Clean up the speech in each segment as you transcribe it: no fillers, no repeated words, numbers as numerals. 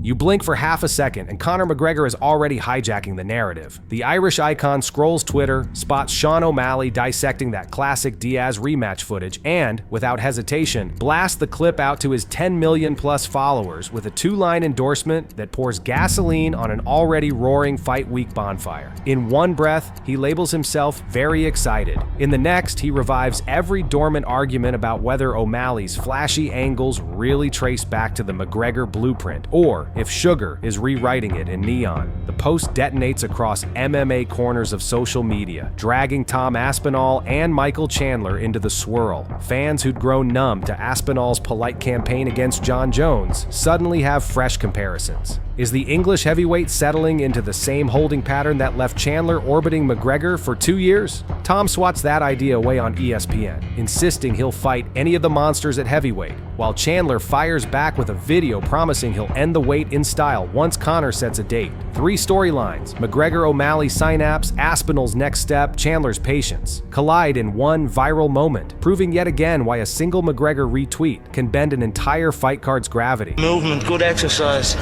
You blink for half a second, and Conor McGregor is already hijacking the narrative. The Irish icon scrolls Twitter, spots Sean O'Malley dissecting that classic Diaz rematch footage, and, without hesitation, blasts the clip out to his 10 million plus followers with a two-line endorsement that pours gasoline on an already roaring fight week bonfire. In one breath, he labels himself very excited. In the next, he revives every dormant argument about whether O'Malley's flashy angles really trace back to the McGregor blueprint, or if Suga is rewriting it in neon. The post detonates across MMA corners of social media, dragging Tom Aspinall and Michael Chandler into the swirl. Fans who'd grown numb to Aspinall's polite campaign against Jon Jones suddenly have fresh comparisons. Is the English heavyweight settling into the same holding pattern that left Chandler orbiting McGregor for 2 years? Tom swats that idea away on ESPN, insisting he'll fight any of the monsters at heavyweight, while Chandler fires back with a video promising he'll end the wait in style once Conor sets a date. 3 storylines, McGregor-O'Malley synapse, Aspinall's next step, Chandler's patience, collide in one viral moment, proving yet again why a single McGregor retweet can bend an entire fight card's gravity. Movement, good exercise,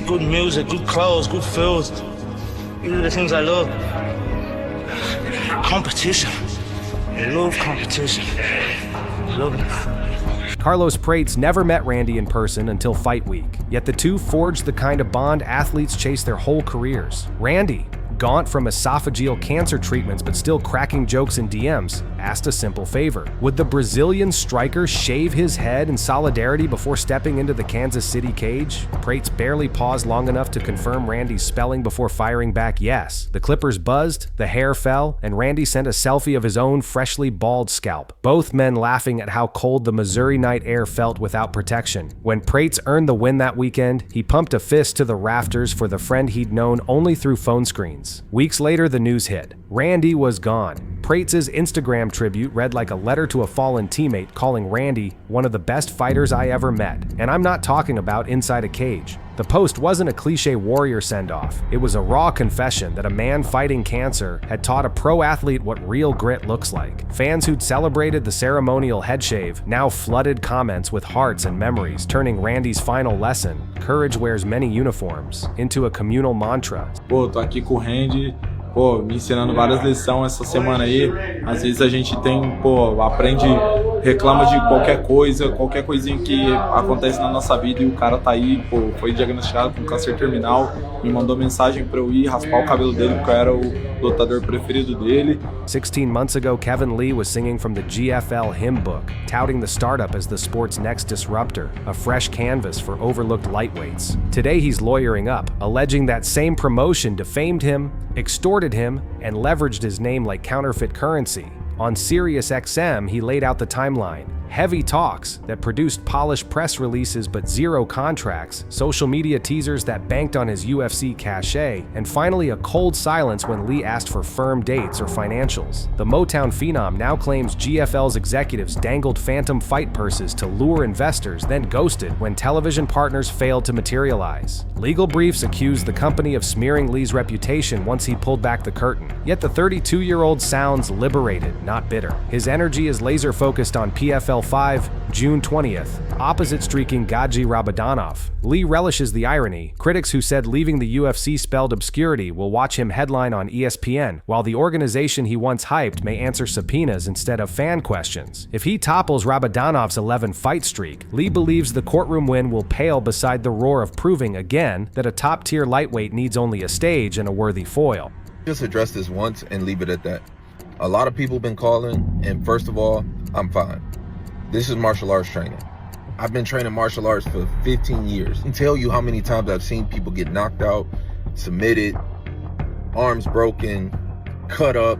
good music, good clothes, good food. These are the things I love. Competition. I love competition. I love it. Carlos Prates never met Randy in person until fight week, yet the two forged the kind of bond athletes chase their whole careers. Randy, gaunt from esophageal cancer treatments but still cracking jokes in DMs, asked a simple favor. Would the Brazilian striker shave his head in solidarity before stepping into the Kansas City cage? Prates barely paused long enough to confirm Randy's spelling before firing back yes. The clippers buzzed, the hair fell, and Randy sent a selfie of his own freshly bald scalp, both men laughing at how cold the Missouri night air felt without protection. When Prates earned the win that weekend, he pumped a fist to the rafters for the friend he'd known only through phone screens. Weeks later, the news hit. Randy was gone. Prates' Instagram tribute read like a letter to a fallen teammate, calling Randy one of the best fighters I ever met. And I'm not talking about inside a cage. The post wasn't a cliche warrior send-off. It was a raw confession that a man fighting cancer had taught a pro athlete what real grit looks like. Fans who'd celebrated the ceremonial head shave now flooded comments with hearts and memories, turning Randy's final lesson, courage wears many uniforms, into a communal mantra. Pô, tô aqui com o Randy, pô, me ensinando várias lições essa semana aí. Às vezes a gente tem, pô, aprende, reclama de qualquer coisinha que acontece na nossa vida e o cara tá aí, pô, foi diagnosticado com câncer terminal, me mandou mensagem pra eu ir raspar o cabelo dele porque eu era o lutador preferido dele. 16 months ago, Kevin Lee was singing from the GFL hymn book, touting the startup as the sport's next disruptor, a fresh canvas for overlooked lightweights. Today he's lawyering up, alleging that same promotion defamed him, extorted him, and leveraged his name like counterfeit currency. On SiriusXM, he laid out the timeline. Heavy talks that produced polished press releases but zero contracts, social media teasers that banked on his UFC cachet, and finally a cold silence when Lee asked for firm dates or financials. The Motown phenom now claims GFL's executives dangled phantom fight purses to lure investors, then ghosted when television partners failed to materialize. Legal briefs accused the company of smearing Lee's reputation once he pulled back the curtain. Yet the 32-year-old sounds liberated, not bitter. His energy is laser-focused on PFL 5, June 20th, opposite streaking Gaji Rabadanov. Lee relishes the irony. Critics who said leaving the UFC spelled obscurity will watch him headline on ESPN, while the organization he once hyped may answer subpoenas instead of fan questions. If he topples Rabadanov's 11-fight streak, Lee believes the courtroom win will pale beside the roar of proving again that a top-tier lightweight needs only a stage and a worthy foil. Just address this once and leave it at that. A lot of people have been calling, and first of all, I'm fine. This is martial arts training. I've been training martial arts for 15 years. I can tell you how many times I've seen people get knocked out, submitted, arms broken, cut up.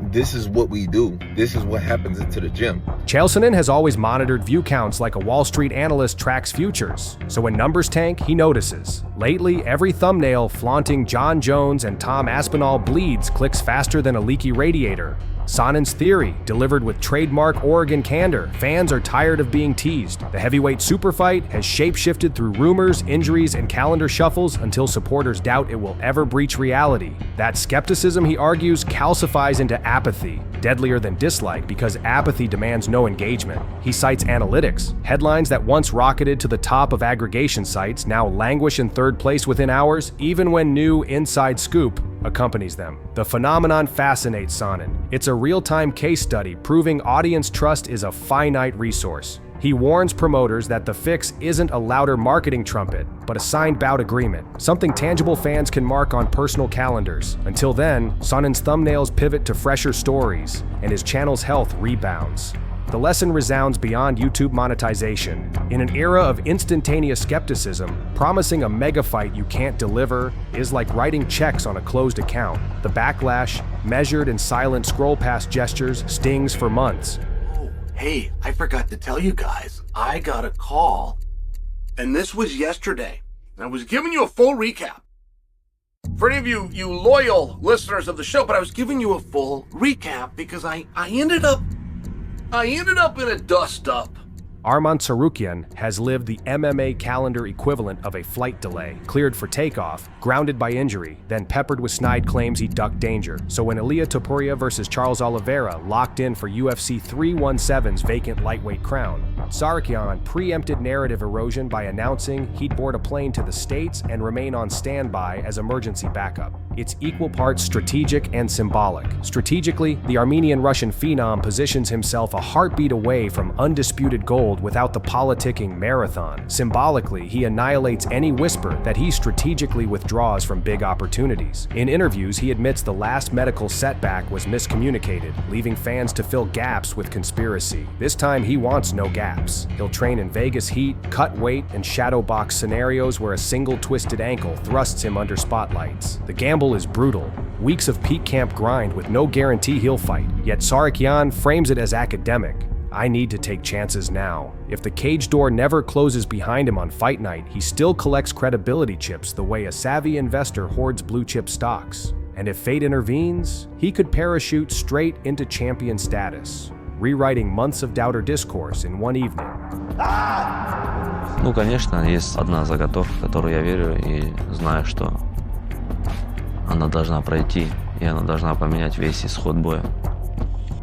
This is what we do. This is what happens into the gym. Sonnen has always monitored view counts like a Wall Street analyst tracks futures, so when numbers tank, he notices. Lately, every thumbnail flaunting Jon Jones and Tom Aspinall bleeds clicks faster than a leaky radiator. Sonnen's theory, delivered with trademark Oregon candor. Fans are tired of being teased. The heavyweight super fight has shape-shifted through rumors, injuries, and calendar shuffles until supporters doubt it will ever breach reality. That skepticism, he argues, calcifies into apathy, deadlier than dislike because apathy demands no engagement. He cites analytics. Headlines that once rocketed to the top of aggregation sites now languish in third place within hours, even when new inside scoop accompanies them. The phenomenon fascinates Sonnen. It's a real-time case study proving audience trust is a finite resource. He warns promoters that the fix isn't a louder marketing trumpet, but a signed bout agreement, something tangible fans can mark on personal calendars. Until then, Sonnen's thumbnails pivot to fresher stories, and his channel's health rebounds. The lesson resounds beyond YouTube monetization. In an era of instantaneous skepticism, promising a mega fight you can't deliver is like writing checks on a closed account. The backlash, measured and silent scroll-past gestures, stings for months. Hey, I forgot to tell you guys, I got a call, and this was yesterday, and I was giving you a full recap. For any of you loyal listeners of the show, but I was giving you a full recap because I ended up in a dust-up. Arman Sarukian has lived the MMA calendar equivalent of a flight delay, cleared for takeoff, grounded by injury, then peppered with snide claims he ducked danger. So when Ilia Topuria versus Charles Oliveira locked in for UFC 317's vacant lightweight crown, Sarukian preempted narrative erosion by announcing he'd board a plane to the States and remain on standby as emergency backup. It's equal parts strategic and symbolic. Strategically, the Armenian-Russian phenom positions himself a heartbeat away from undisputed gold without the politicking marathon. Symbolically, he annihilates any whisper that he strategically withdraws from big opportunities. In interviews, he admits the last medical setback was miscommunicated, leaving fans to fill gaps with conspiracy. This time, he wants no gaps. He'll train in Vegas heat, cut weight, and shadow box scenarios where a single twisted ankle thrusts him under spotlights. The gamble is brutal. Weeks of peak camp grind with no guarantee he'll fight. Yet Sarukian frames it as academic. I need to take chances now. If the cage door never closes behind him on fight night, he still collects credibility chips the way a savvy investor hoards blue chip stocks. And if fate intervenes, he could parachute straight into champion status, rewriting months of doubter discourse in one evening. Ну, конечно, есть одна заготовка, в которую я верю и знаю, что она должна пройти, и она должна поменять весь исход боя.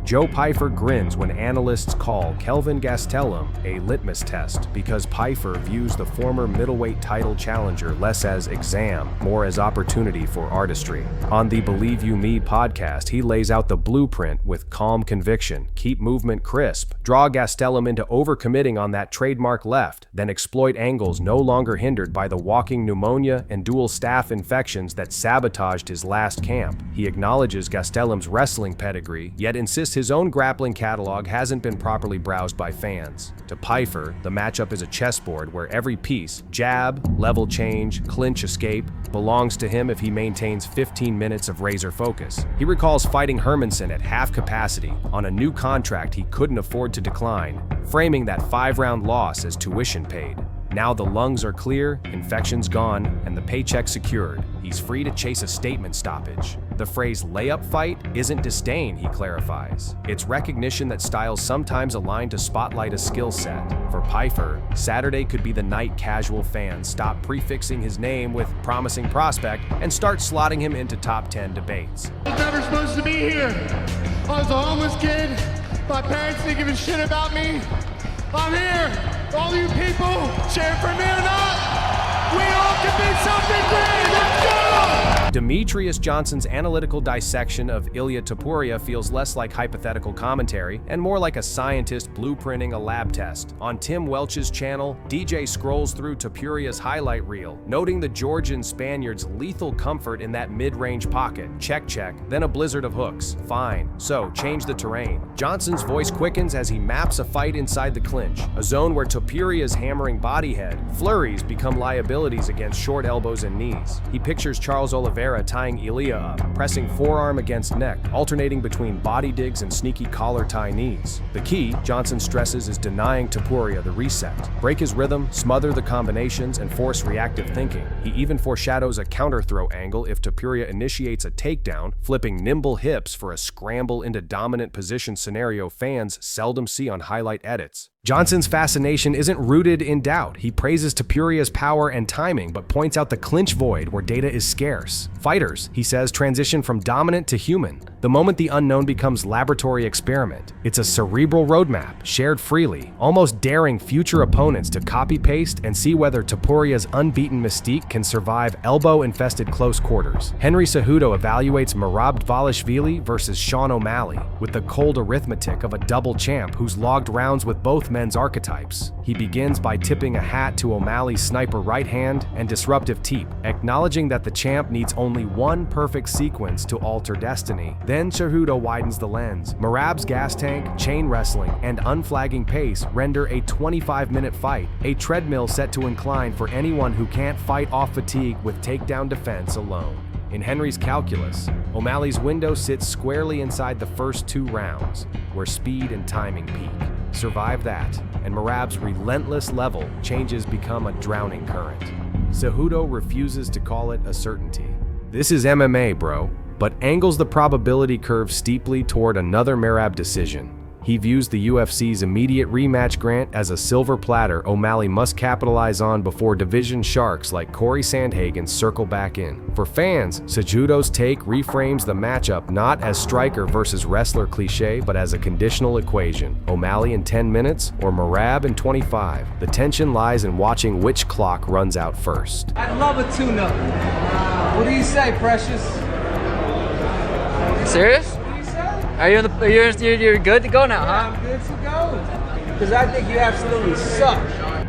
Joe Pyfer grins when analysts call Kelvin Gastelum a litmus test because Pyfer views the former middleweight title challenger less as exam, more as opportunity for artistry. On the Believe You Me podcast, he lays out the blueprint with calm conviction, keep movement crisp, draw Gastelum into overcommitting on that trademark left, then exploit angles no longer hindered by the walking pneumonia and dual staph infections that sabotaged his last camp. He acknowledges Gastelum's wrestling pedigree, yet insists his own grappling catalog hasn't been properly browsed by fans. To Pyfer, the matchup is a chessboard where every piece, jab, level change, clinch escape, belongs to him if he maintains 15 minutes of razor focus. He recalls fighting Hermanson at half capacity on a new contract he couldn't afford to decline, framing that 5-round loss as tuition paid. Now the lungs are clear, infections gone, and the paycheck secured. He's free to chase a statement stoppage. The phrase layup fight isn't disdain, he clarifies. It's recognition that styles sometimes align to spotlight a skill set. For Pyfer, Saturday could be the night casual fans stop prefixing his name with promising prospect and start slotting him into top 10 debates. I was never supposed to be here. I was a homeless kid. My parents didn't give a shit about me. I'm here. All you people, cheer for me or not, we all can be something great. Let's go! Demetrius Johnson's analytical dissection of Ilia Topuria feels less like hypothetical commentary and more like a scientist blueprinting a lab test. On Tim Welch's channel, DJ scrolls through Topuria's highlight reel, noting the Georgian Spaniard's lethal comfort in that mid-range pocket. Check, then a blizzard of hooks. Fine, so change the terrain. Johnson's voice quickens as he maps a fight inside the clinch, a zone where Topuria's hammering body head. Flurries become liabilities against short elbows and knees. He pictures Charles Oliveira Oliveira tying Ilia up, pressing forearm against neck, alternating between body digs and sneaky collar tie knees. The key, Johnson stresses, is denying Topuria the reset. Break his rhythm, smother the combinations, and force reactive thinking. He even foreshadows a counter-throw angle if Topuria initiates a takedown, flipping nimble hips for a scramble into dominant position scenario fans seldom see on highlight edits. Johnson's fascination isn't rooted in doubt. He praises Topuria's power and timing, but points out the clinch void where data is scarce. Fighters, he says, transition from dominant to human. The moment the unknown becomes laboratory experiment, it's a cerebral roadmap, shared freely, almost daring future opponents to copy-paste and see whether Topuria's unbeaten mystique can survive elbow-infested close quarters. Henry Cejudo evaluates Merab Dvalishvili versus Sean O'Malley, with the cold arithmetic of a double champ who's logged rounds with both men's archetypes. He begins by tipping a hat to O'Malley's sniper right hand and disruptive teep, acknowledging that the champ needs only one perfect sequence to alter destiny. Then Cejudo widens the lens. Merab's gas tank, chain wrestling, and unflagging pace render a 25-minute fight, a treadmill set to incline for anyone who can't fight off fatigue with takedown defense alone. In Henry's calculus, O'Malley's window sits squarely inside the first 2 rounds, where speed and timing peak. Survive that, and Merab's relentless level changes become a drowning current. Cejudo refuses to call it a certainty. This is MMA, bro, but angles the probability curve steeply toward another Merab decision. He views the UFC's immediate rematch grant as a silver platter O'Malley must capitalize on before division sharks like Corey Sandhagen circle back in. For fans, Cejudo's take reframes the matchup not as striker versus wrestler cliche, but as a conditional equation. O'Malley in 10 minutes or Merab in 25. The tension lies in watching which clock runs out first. I'd love a tune-up. What do you say, Precious? Serious? Are you you're good to go now, huh? I'm good to go. Because I think you absolutely suck.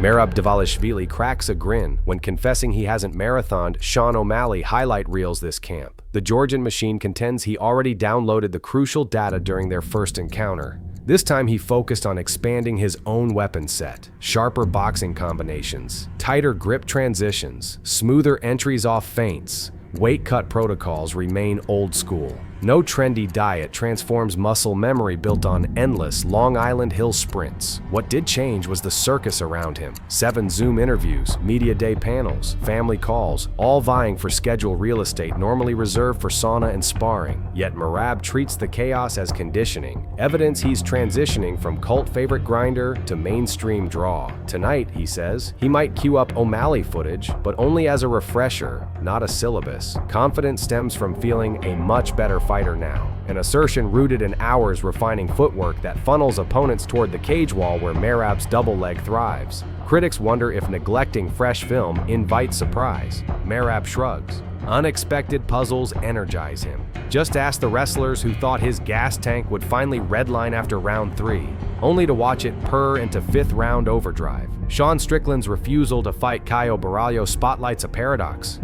Merab Dvalishvili cracks a grin when confessing he hasn't marathoned Sean O'Malley highlight reels this camp. The Georgian machine contends he already downloaded the crucial data during their first encounter. This time he focused on expanding his own weapon set, sharper boxing combinations, tighter grip transitions, smoother entries off feints. Weight cut protocols remain old school. No trendy diet transforms muscle memory built on endless Long Island Hill sprints. What did change was the circus around him. 7 Zoom interviews, media day panels, family calls, all vying for schedule real estate normally reserved for sauna and sparring. Yet Merab treats the chaos as conditioning, evidence he's transitioning from cult favorite grinder to mainstream draw. Tonight, he says, he might queue up O'Malley footage, but only as a refresher, not a syllabus. Confidence stems from feeling a much better fighter now, an assertion rooted in hours refining footwork that funnels opponents toward the cage wall where Merab's double leg thrives. Critics wonder if neglecting fresh film invites surprise. Merab shrugs. Unexpected puzzles energize him. Just ask the wrestlers who thought his gas tank would finally redline after round 3, only to watch it purr into 5th round overdrive. Sean Strickland's refusal to fight Caio Borralho spotlights a paradox.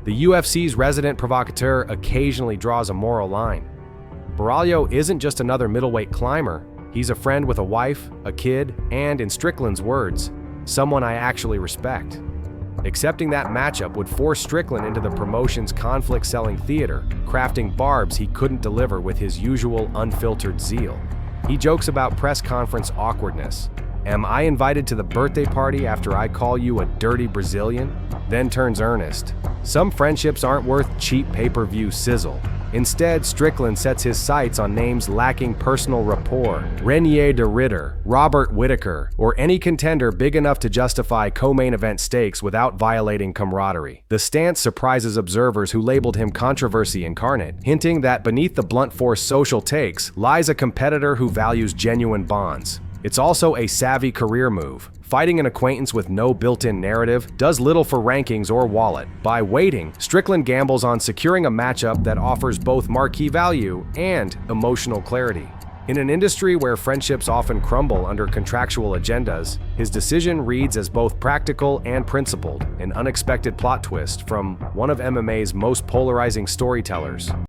The UFC's resident provocateur occasionally draws a moral line. Borralho isn't just another middleweight climber, he's a friend with a wife, a kid, and, in Strickland's words, someone I actually respect. Accepting that matchup would force Strickland into the promotion's conflict-selling theater, crafting barbs he couldn't deliver with his usual unfiltered zeal. He jokes about press conference awkwardness. Am I invited to the birthday party after I call you a dirty Brazilian? Then turns earnest. Some friendships aren't worth cheap pay-per-view sizzle. Instead, Strickland sets his sights on names lacking personal rapport. Renier de Ridder, Robert Whittaker, or any contender big enough to justify co-main event stakes without violating camaraderie. The stance surprises observers who labeled him controversy incarnate, hinting that beneath the blunt force social takes lies a competitor who values genuine bonds. It's also a savvy career move. Fighting an acquaintance with no built-in narrative does little for rankings or wallet. By waiting, Strickland gambles on securing a matchup that offers both marquee value and emotional clarity. In an industry where friendships often crumble under contractual agendas, his decision reads as both practical and principled, an unexpected plot twist from one of MMA's most polarizing storytellers.